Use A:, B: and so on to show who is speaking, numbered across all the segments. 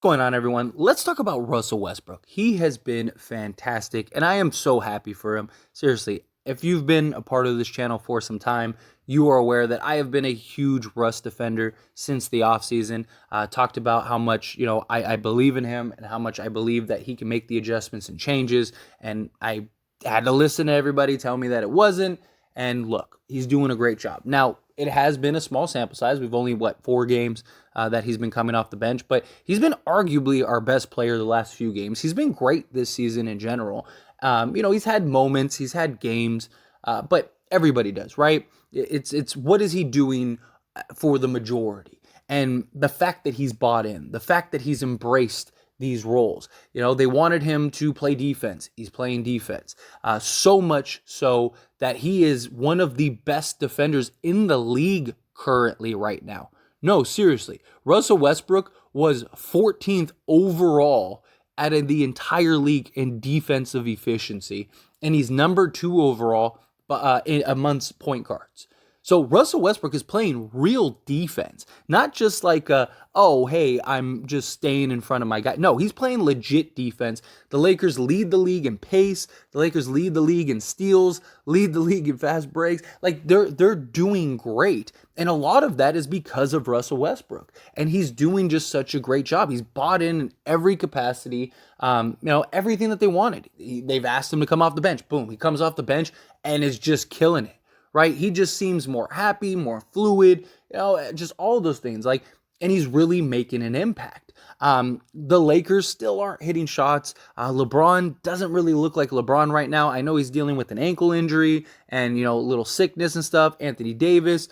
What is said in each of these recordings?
A: Going on, everyone? Let's talk about Russell Westbrook. He has been fantastic, and I am so happy for him. Seriously, if you've been a part of this channel for some time, you are aware that I have been a huge Russ defender since the offseason. Talked about how much I believe in him and how much I believe that he can make the adjustments and changes, and I had to listen to everybody tell me that it wasn't. And look, he's doing a great job. Now, it has been a small sample size. We've only, 4 games that he's been coming off the bench, but he's been arguably our best player the last few games. He's been great this season in general. He's had moments, he's had games, but everybody does, right? It's what is he doing for the majority? And the fact that he's bought in, the fact that he's embraced these roles. They wanted him to play defense. He's playing defense. So much so that he is one of the best defenders in the league currently right now. No, seriously. Russell Westbrook was 14th overall out of the entire league in defensive efficiency, and he's number 2 overall amongst point guards. So Russell Westbrook is playing real defense, not just like, hey, I'm just staying in front of my guy. No, he's playing legit defense. The Lakers lead the league in pace. The Lakers lead the league in steals, lead the league in fast breaks. Like they're doing great. And a lot of that is because of Russell Westbrook. And he's doing just such a great job. He's bought in every capacity, everything that they wanted. They've asked him to come off the bench. Boom, he comes off the bench and is just killing it. Right? He just seems more happy, more fluid, just all those things. And he's really making an impact. The Lakers still aren't hitting shots. LeBron doesn't really look like LeBron right now. I know he's dealing with an ankle injury and, a little sickness and stuff. Anthony Davis,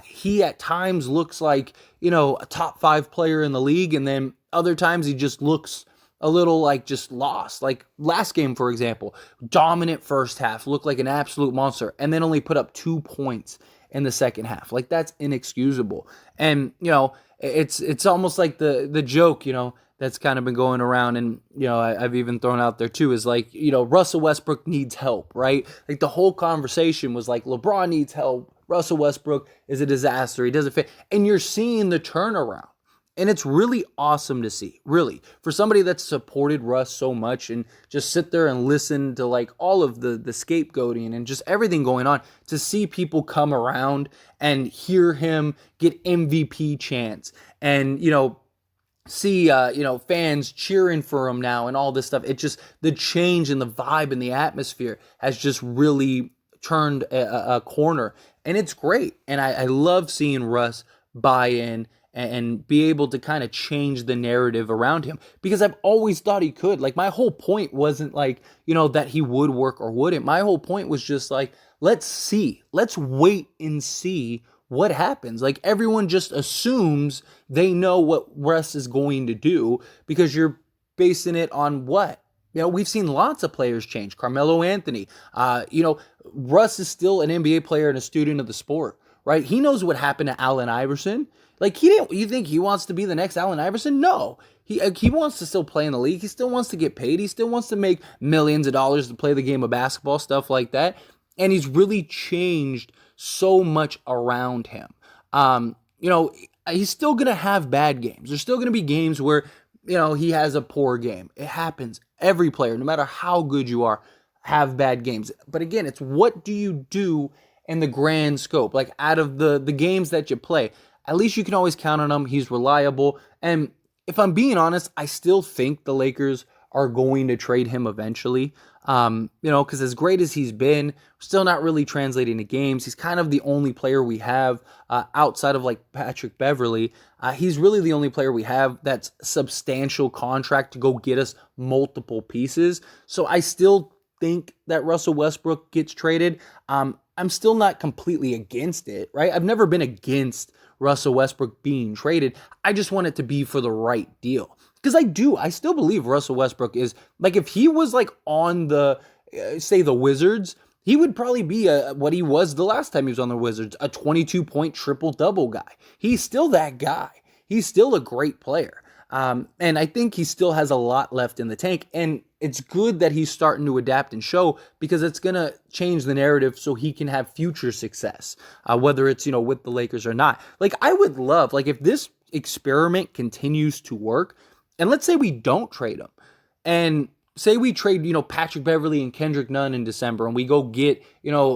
A: he at times looks like, a top 5 player in the league. And then other times he just looks a little just lost. Like last game, for example, dominant first half, looked like an absolute monster, and then only put up 2 points in the second half. Like that's inexcusable. And it's almost like the joke, that's kind of been going around, and I've even thrown out there too, is Russell Westbrook needs help, right? Like the whole conversation was like LeBron needs help, Russell Westbrook is a disaster, he doesn't fit, and you're seeing the turnaround. And it's really awesome to see, really, for somebody that's supported Russ so much and just sit there and listen to all of the scapegoating and just everything going on, to see people come around and hear him get MVP chants and, see, fans cheering for him now and all this stuff. It just, the change in the vibe and the atmosphere has just really turned a corner, and it's great. And I love seeing Russ buy in and be able to kind of change the narrative around him, because I've always thought he could. Like my whole point wasn't that he would work or wouldn't. My whole point was just let's wait and see what happens. Like everyone just assumes they know what Russ is going to do because you're basing it on what? We've seen lots of players change. Carmelo Anthony, Russ is still an NBA player and a student of the sport, right? He knows what happened to Allen Iverson. You think he wants to be the next Allen Iverson? No. He wants to still play in the league. He still wants to get paid. He still wants to make millions of dollars to play the game of basketball, stuff like that. And he's really changed so much around him. He's still going to have bad games. There's still going to be games where, he has a poor game. It happens. Every player, no matter how good you are, have bad games. But again, it's what do you do in the grand scope? Out of the games that you play, at least you can always count on him. He's reliable. And if I'm being honest, I still think the Lakers are going to trade him eventually. Because as great as he's been, still not really translating to games. He's kind of the only player we have outside of Patrick Beverley. He's really the only player we have that's substantial contract to go get us multiple pieces. So I still think that Russell Westbrook gets traded. I'm still not completely against it, right? I've never been against Russell Westbrook being traded. I just want it to be for the right deal. Because I still believe Russell Westbrook is, if he was on the, say the Wizards, he would probably be what he was the last time he was on the Wizards, a 22-point triple-double guy. He's still that guy. He's still a great player. And I think he still has a lot left in the tank. And it's good that he's starting to adapt and show, because it's going to change the narrative so he can have future success, whether it's, with the Lakers or not. I would love, if this experiment continues to work, And let's say we don't trade him. And say we trade, Patrick Beverly and Kendrick Nunn in December, and we go get,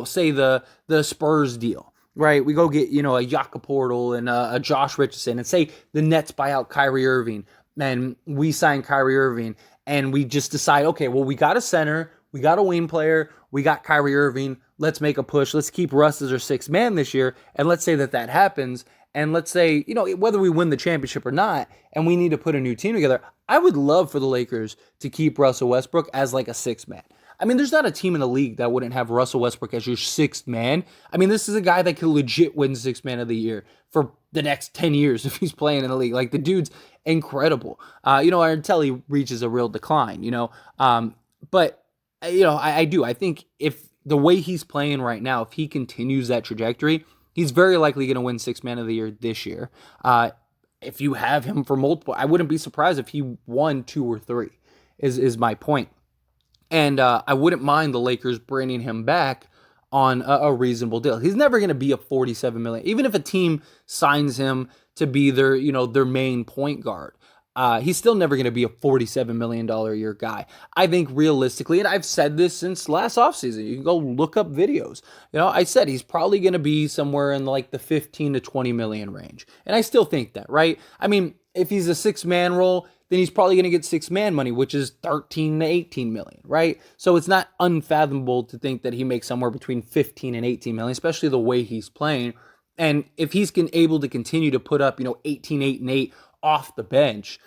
A: say the Spurs deal, right? We go get, a Jakob Portal and a Josh Richardson, and say the Nets buy out Kyrie Irving, and we sign Kyrie Irving, and we just decide, okay, well, we got a center, we got a wing player, we got Kyrie Irving, let's make a push, let's keep Russ as our sixth man this year, and let's say that happens, and let's say, whether we win the championship or not, and we need to put a new team together, I would love for the Lakers to keep Russell Westbrook as like a sixth man. I mean, there's not a team in the league that wouldn't have Russell Westbrook as your sixth man. I mean, this is a guy that could legit win sixth man of the year for the next 10 years if he's playing in the league. Like, the dude's incredible. Until he reaches a real decline, but, I do. I think if the way he's playing right now, if he continues that trajectory, he's very likely going to win sixth man of the year this year. If you have him for multiple, I wouldn't be surprised if he won 2 or 3, is my point. And I wouldn't mind the Lakers bringing him back on a reasonable deal. He's never going to be a $47 million, even if a team signs him to be their main point guard. He's still never going to be a $47 million a year guy. I think realistically, and I've said this since last offseason, you can go look up videos. I said he's probably going to be somewhere in like the 15 to 20 million range. And I still think that, right? I mean, if he's a 6-man role, then he's probably going to get 6-man money, which is 13 to 18 million, right? So it's not unfathomable to think that he makes somewhere between 15 and 18 million, especially the way he's playing. And if he's able to continue to put up, 18, 8, and 8 off the bench,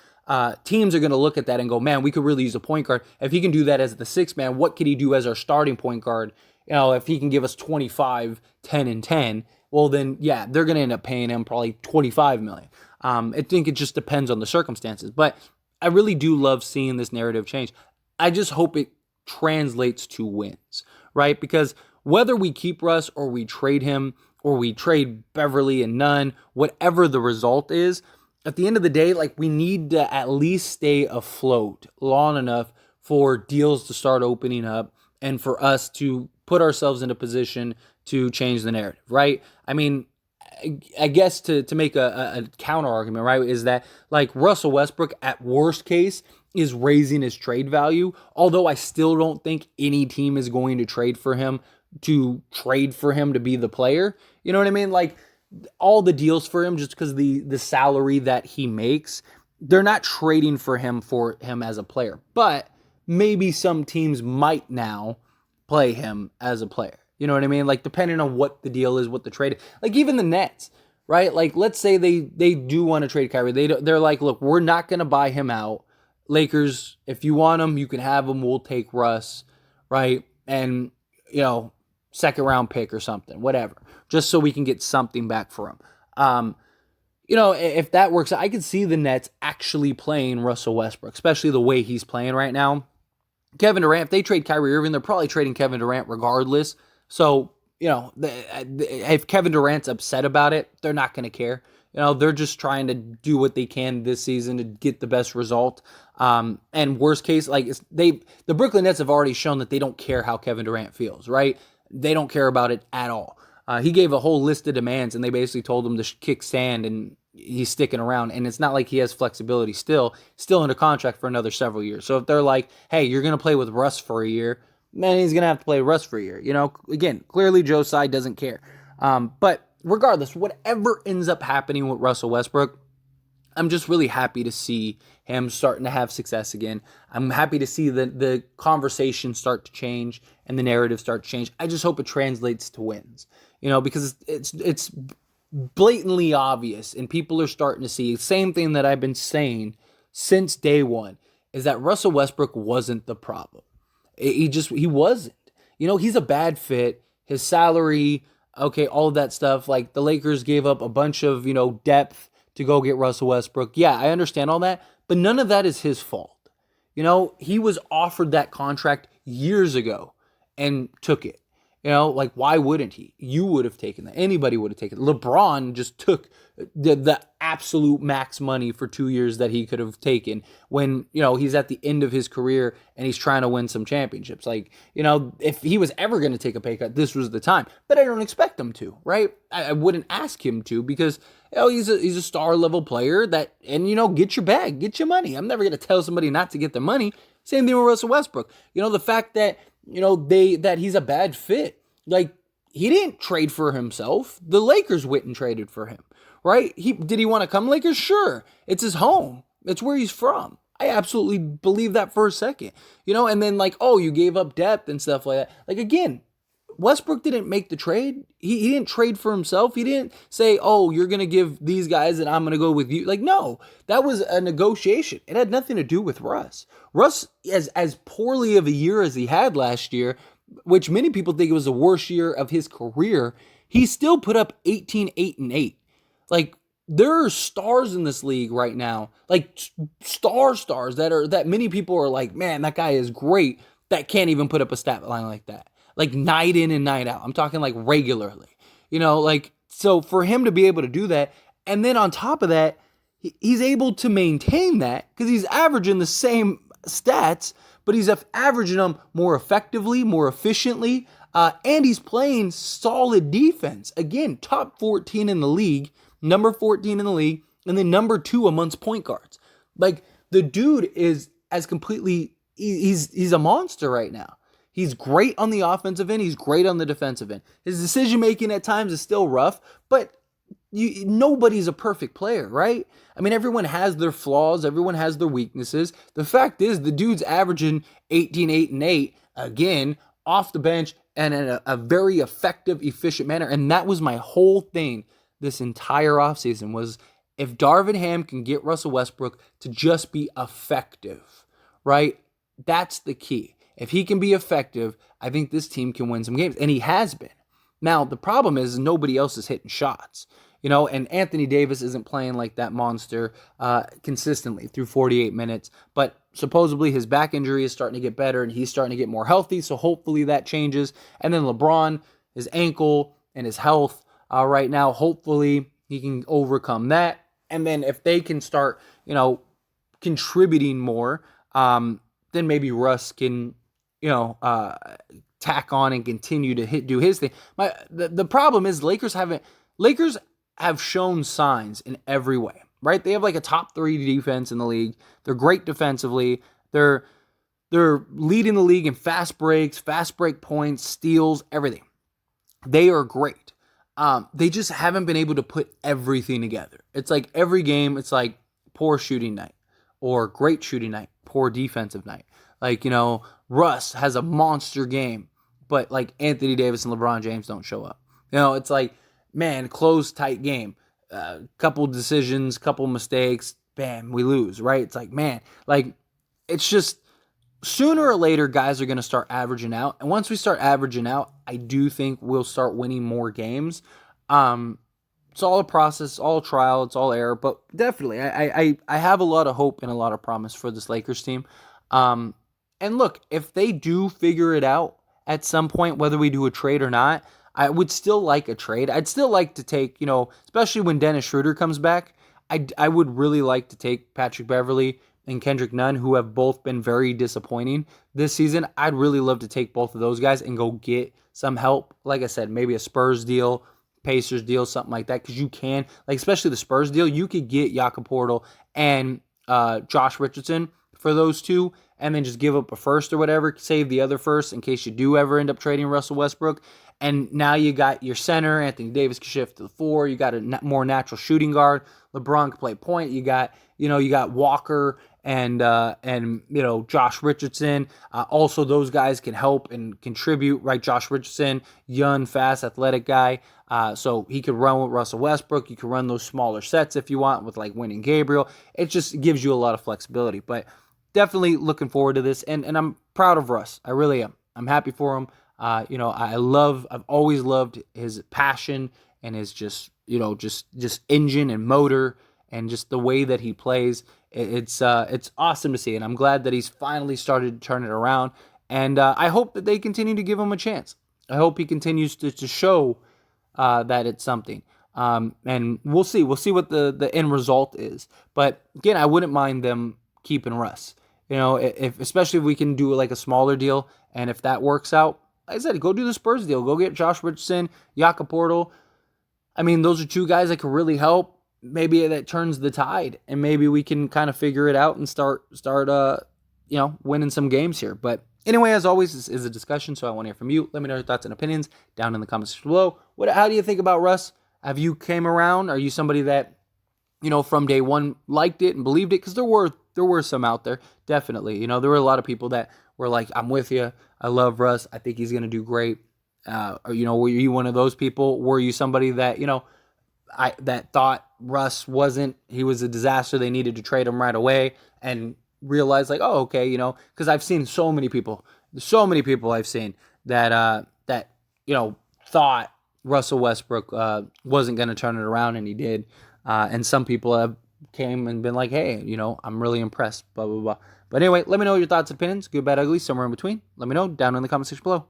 A: teams are going to look at that and go, man, we could really use a point guard. If he can do that as the 6-man, what could he do as our starting point guard? If he can give us 25, 10, and 10, well, then, yeah, they're going to end up paying him probably 25 million. I think it just depends on the circumstances. But I really do love seeing this narrative change. I just hope it translates to wins, right? Because whether we keep Russ or we trade him or we trade Beverly and Nunn, whatever the result is, at the end of the day, like, we need to at least stay afloat long enough for deals to start opening up and for us to put ourselves in a position to change the narrative, right? I mean, I guess to make a counter argument, right, is that like Russell Westbrook at worst case is raising his trade value, although I still don't think any team is going to trade for him to be the player. You know what I mean? Like, all the deals for him, just because the salary that he makes, they're not trading for him as a player. But maybe some teams might now play him as a player. You know what I mean? Like, depending on what the deal is, what the trade, like even the Nets, right? Like, let's say they do want to trade Kyrie. They're like, look, we're not going to buy him out. Lakers, if you want him, you can have him. We'll take Russ, right? And, second round pick or something, whatever, just so we can get something back for him. If that works, I could see the Nets actually playing Russell Westbrook, especially the way he's playing right now. Kevin Durant, if they trade Kyrie Irving, they're probably trading Kevin Durant regardless. So, if Kevin Durant's upset about it, they're not going to care. They're just trying to do what they can this season to get the best result. And worst case, the Brooklyn Nets have already shown that they don't care how Kevin Durant feels, right? They don't care about it at all. He gave a whole list of demands, and they basically told him to kick sand, and he's sticking around. And it's not like he has flexibility still under contract for another several years. So if they're like, hey, you're going to play with Russ for a year, man, he's going to have to play Russ for a year. Again, clearly Joe Tsai doesn't care. But regardless, whatever ends up happening with Russell Westbrook, I'm just really happy to see him starting to have success again. I'm happy to see the conversation start to change and the narrative start to change. I just hope it translates to wins, because it's blatantly obvious and people are starting to see the same thing that I've been saying since day one, is that Russell Westbrook wasn't the problem. He wasn't. He's a bad fit. His salary, okay, all of that stuff. Like, the Lakers gave up a bunch of, depth to go get Russell Westbrook. Yeah, I understand all that, but none of that is his fault. He was offered that contract years ago and took it. Why wouldn't he? You would have taken that. Anybody would have taken it. LeBron just took the absolute max money for 2 years that he could have taken when, he's at the end of his career and he's trying to win some championships. If he was ever going to take a pay cut, this was the time. But I don't expect him to, right? I wouldn't ask him to, because Oh, he's a star level player that, and get your bag, get your money. I'm never gonna tell somebody not to get their money. Same thing with Russell Westbrook. The fact that that he's a bad fit. Like, he didn't trade for himself. The Lakers went and traded for him, right? Did he want to come Lakers? Sure, it's his home. It's where he's from. I absolutely believe that for a second. And then like, oh, you gave up depth and stuff like that. Like, again, Westbrook didn't make the trade. He didn't trade for himself. He didn't say, oh, you're going to give these guys and I'm going to go with you. Like, no, that was a negotiation. It had nothing to do with Russ. Russ, as poorly of a year as he had last year, which many people think it was the worst year of his career, he still put up 18, 8, and 8. Like, there are stars in this league right now, like stars that many people are like, man, that guy is great, that can't even put up a stat line like that. Like, night in and night out. I'm talking like regularly. So for him to be able to do that, and then on top of that, he's able to maintain that because he's averaging the same stats, but he's averaging them more effectively, more efficiently, and he's playing solid defense. Again, top 14 in the league, number 14 in the league, and then number 2 amongst point guards. Like, the dude is he's a monster right now. He's great on the offensive end. He's great on the defensive end. His decision-making at times is still rough, but nobody's a perfect player, right? I mean, everyone has their flaws. Everyone has their weaknesses. The fact is, the dude's averaging 18, 8, and 8, again, off the bench, and in a very effective, efficient manner. And that was my whole thing this entire offseason, was if Darvin Ham can get Russell Westbrook to just be effective, right? That's the key. If he can be effective, I think this team can win some games. And he has been. Now, the problem is nobody else is hitting shots. And Anthony Davis isn't playing like that monster consistently through 48 minutes. But supposedly his back injury is starting to get better and he's starting to get more healthy. So hopefully that changes. And then LeBron, his ankle and his health right now, hopefully he can overcome that. And then if they can start, contributing more, then maybe Russ can tack on and continue to do his thing. The problem is Lakers have shown signs in every way, right? They have like a top 3 defense in the league. They're great defensively. They're leading the league in fast breaks, fast break points, steals, everything. They are great. They just haven't been able to put everything together. It's like every game, it's like poor shooting night or great shooting night, poor defensive night. Like, Russ has a monster game, but like Anthony Davis and LeBron James don't show up. It's like, man, close, tight game. Couple decisions, couple mistakes, bam, we lose, right? It's like, man, like, it's just sooner or later guys are going to start averaging out. And once we start averaging out, I do think we'll start winning more games. It's all a process, all trial, it's all error, but definitely I have a lot of hope and a lot of promise for this Lakers team. And look, if they do figure it out at some point, whether we do a trade or not, I would still like a trade. I'd still like to take, especially when Dennis Schroeder comes back, I would really like to take Patrick Beverley and Kendrick Nunn, who have both been very disappointing this season. I'd really love to take both of those guys and go get some help. Like I said, maybe a Spurs deal, Pacers deal, something like that, because you can, like, especially the Spurs deal, you could get Jakob Poeltl and Josh Richardson for those two, and then just give up a first or whatever, save the other first in case you do ever end up trading Russell Westbrook. And now you got your center, Anthony Davis can shift to the 4. You got a more natural shooting guard. LeBron can play point. You got Walker and Josh Richardson. Also, those guys can help and contribute, right? Josh Richardson, young, fast, athletic guy. So he could run with Russell Westbrook. You can run those smaller sets if you want with like Wynn and Gabriel. It just gives you a lot of flexibility. But definitely looking forward to this. And I'm proud of Russ. I really am. I'm happy for him. I've always loved his passion and his just engine and motor and just the way that he plays. It's awesome to see, and I'm glad that he's finally started to turn it around. And I hope that they continue to give him a chance. I hope he continues to show that it's something. And we'll see. We'll see what the end result is. But again, I wouldn't mind them keeping Russ. Especially if we can do like a smaller deal, and if that works out, like I said, go do the Spurs deal. Go get Josh Richardson, Jakob Poeltl. I mean, those are two guys that could really help. maybe that turns the tide, and maybe we can kind of figure it out and start winning some games here. But anyway, as always, this is a discussion, so I want to hear from you. Let me know your thoughts and opinions down in the comments below. How do you think about Russ? Have you came around? Are you somebody that, from day one liked it and believed it? Because there were some out there, definitely. There were a lot of people that were like, I'm with you. I love Russ. I think he's going to do great. Were you one of those people? Were you somebody that, that thought Russ he was a disaster, they needed to trade him right away, and realized like, oh, okay, because I've seen so many people I've seen that, thought Russell Westbrook wasn't going to turn it around, and he did. And some people have came and been like, hey, I'm really impressed, blah, blah, blah. But anyway, let me know your thoughts and opinions, good, bad, ugly, somewhere in between. Let me know down in the comment section below.